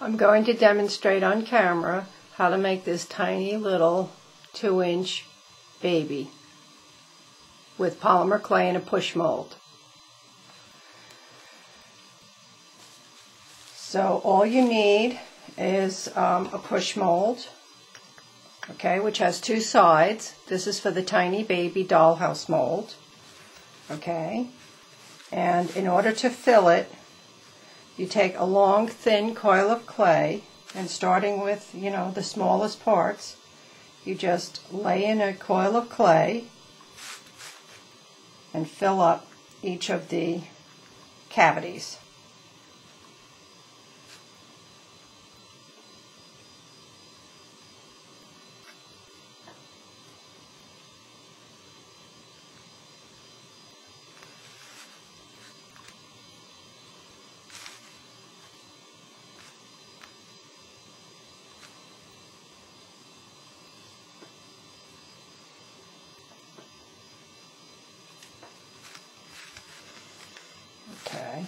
I'm going to demonstrate on camera how to make this tiny little 2-inch baby with polymer clay and a push mold. So all you need is a push mold, okay, which has 2 sides. This is for the tiny baby dollhouse mold, okay, and in order to fill it, you take a long, thin coil of clay, and starting with, the smallest parts, you just lay in a coil of clay and fill up each of the cavities. Okay.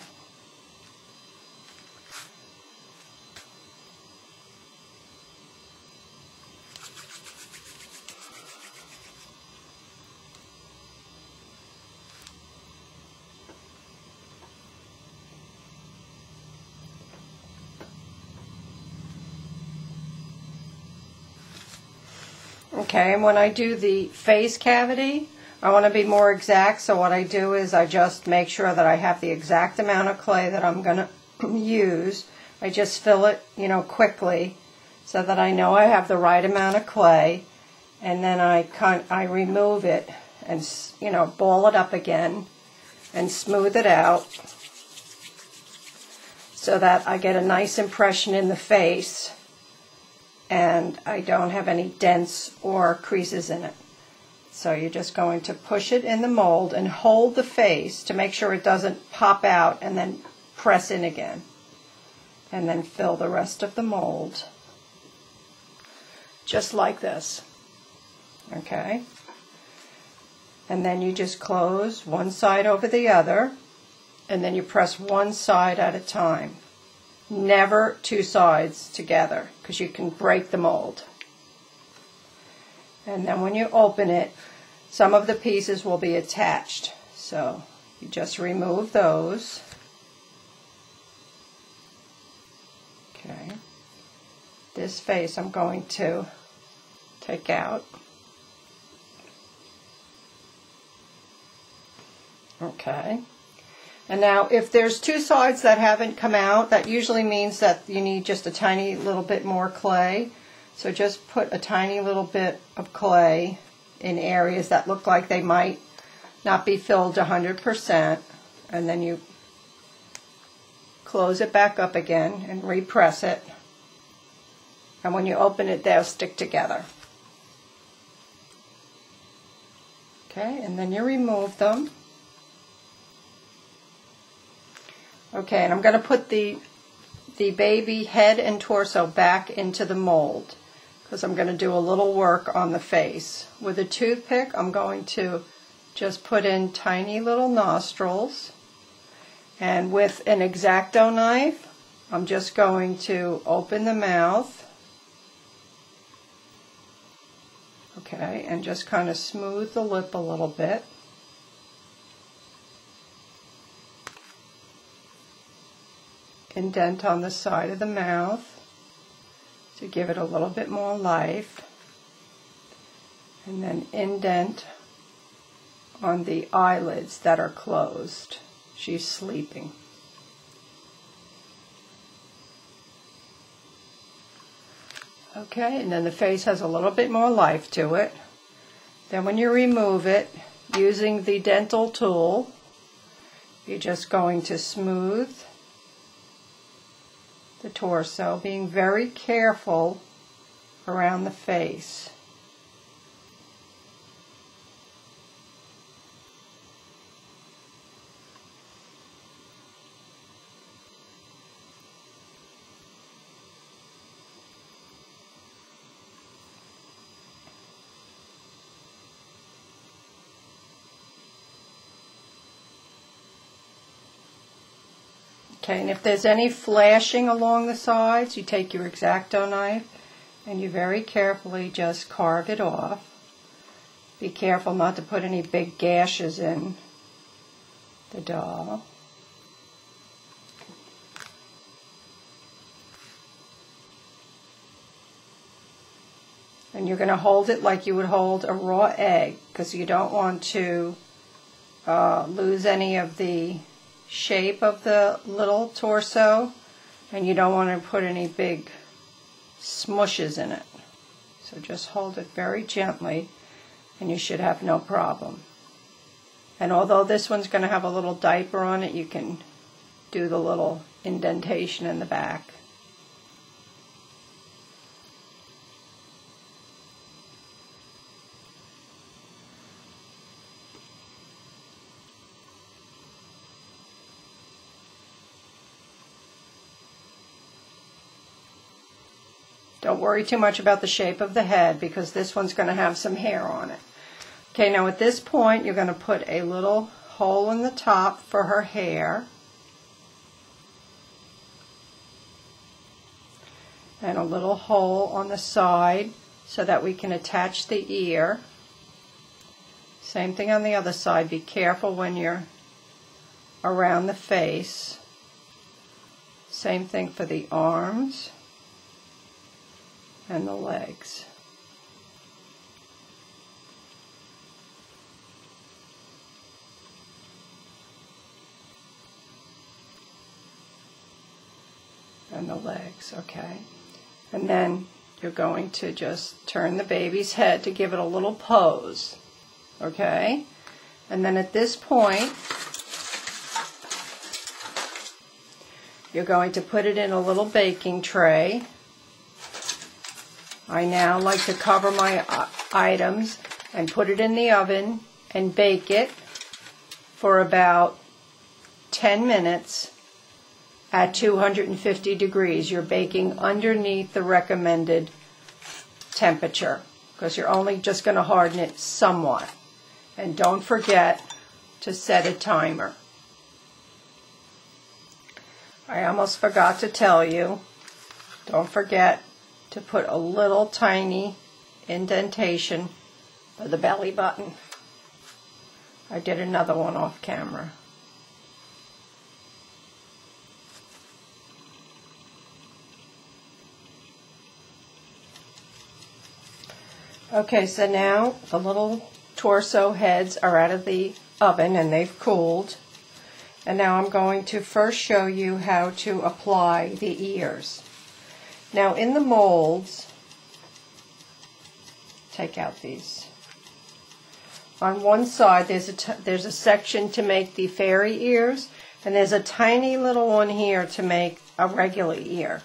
Okay, and when I do the face cavity, I want to be more exact, so what I do is I just make sure that I have the exact amount of clay that I'm going to use. I just fill it, quickly so that I know I have the right amount of clay, and then I remove it and, ball it up again and smooth it out so that I get a nice impression in the face and I don't have any dents or creases in it. So you're just going to push it in the mold and hold the face to make sure it doesn't pop out, and then press in again. And then fill the rest of the mold. Just like this. Okay? And then you just close one side over the other, and then you press one side at a time. Never 2 sides together, because you can break the mold. And then when you open it, some of the pieces will be attached. So you just remove those. Okay. This face I'm going to take out. Okay. And now if there's 2 sides that haven't come out, that usually means that you need just a tiny little bit more clay. So just put a tiny little bit of clay in areas that look like they might not be filled 100%, and then you close it back up again and repress it. And when you open it, they'll stick together. Okay, and then you remove them. Okay, and I'm going to put the baby head and torso back into the mold, because I'm going to do a little work on the face. With a toothpick, I'm going to just put in tiny little nostrils, and with an X-Acto knife, I'm just going to open the mouth, okay, and just kind of smooth the lip a little bit. Indent on the side of the mouth to give it a little bit more life, and then indent on the eyelids that are closed. She's sleeping. Okay, and then the face has a little bit more life to it. Then when you remove it, using the dental tool, you're just going to smooth the torso, being very careful around the face. Okay, and if there's any flashing along the sides, you take your X-Acto knife and you very carefully just carve it off. Be careful not to put any big gashes in the doll. And you're going to hold it like you would hold a raw egg, because you don't want to lose any of the shape of the little torso, and you don't want to put any big smushes in it. So just hold it very gently and you should have no problem. And although this one's going to have a little diaper on it, you can do the little indentation in the back. Don't worry too much about the shape of the head, because this one's going to have some hair on it. Okay, now at this point you're going to put a little hole in the top for her hair. And a little hole on the side so that we can attach the ear. Same thing on the other side. Be careful when you're around the face. Same thing for the arms and the legs. And the legs, okay. And then you're going to just turn the baby's head to give it a little pose, okay? And then at this point, you're going to put it in a little baking tray. I now like to cover my items and put it in the oven and bake it for about 10 minutes at 250 degrees. You're baking underneath the recommended temperature because you're only just going to harden it somewhat. And don't forget to set a timer. I almost forgot to tell you, don't forget to put a little tiny indentation for the belly button. I did another one off camera. Okay, so now the little torso heads are out of the oven and they've cooled. And now I'm going to first show you how to apply the ears. Now in the molds, take out these. On one side there's a section to make the fairy ears, and there's a tiny little one here to make a regular ear.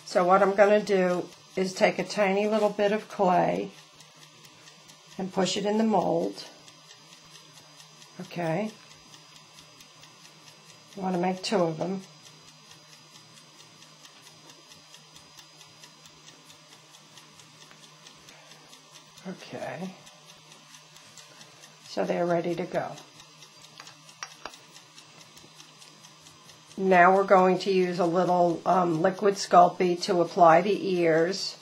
So what I'm going to do is take a tiny little bit of clay and push it in the mold. Okay. You want to make 2 of them. Okay. So they're ready to go. Now we're going to use a little liquid Sculpey to apply the ears.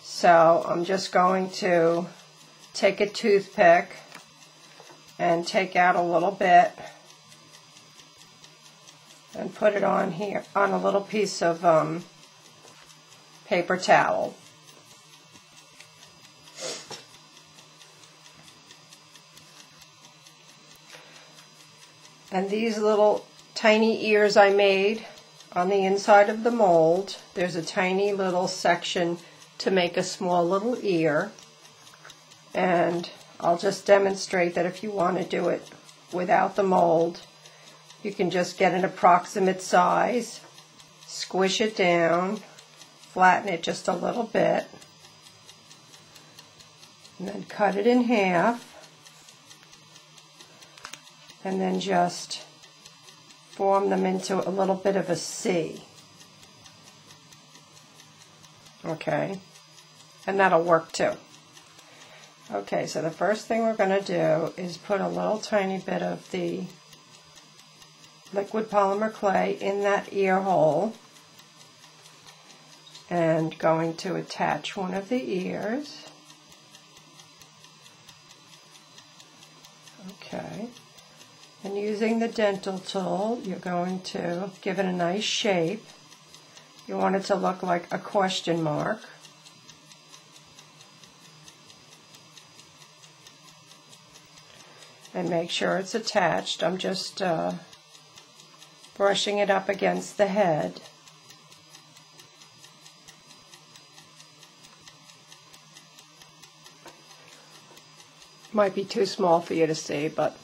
So I'm just going to take a toothpick and take out a little bit and put it on here on a little piece of paper towel. And these little tiny ears I made on the inside of the mold, there's a tiny little section to make a small little ear. And I'll just demonstrate that if you want to do it without the mold, you can just get an approximate size, squish it down, flatten it just a little bit, and then cut it in half, and then just form them into a little bit of a C. Okay, and that'll work too. Okay, so the first thing we're going to do is put a little tiny bit of the liquid polymer clay in that ear hole and going to attach one of the ears. Okay. And using the dental tool, you're going to give it a nice shape. You want it to look like a question mark. And make sure it's attached. I'm just brushing it up against the head. Might be too small for you to see, but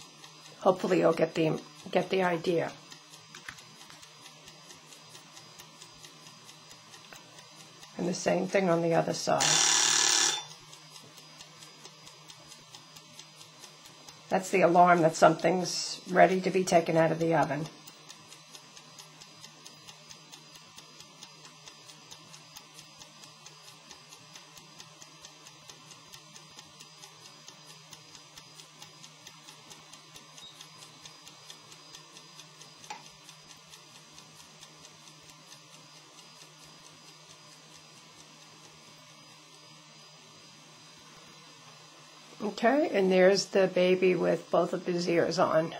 hopefully you'll get the idea. And the same thing on the other side. That's the alarm that something's ready to be taken out of the oven. Okay, and there's the baby with both of his ears on.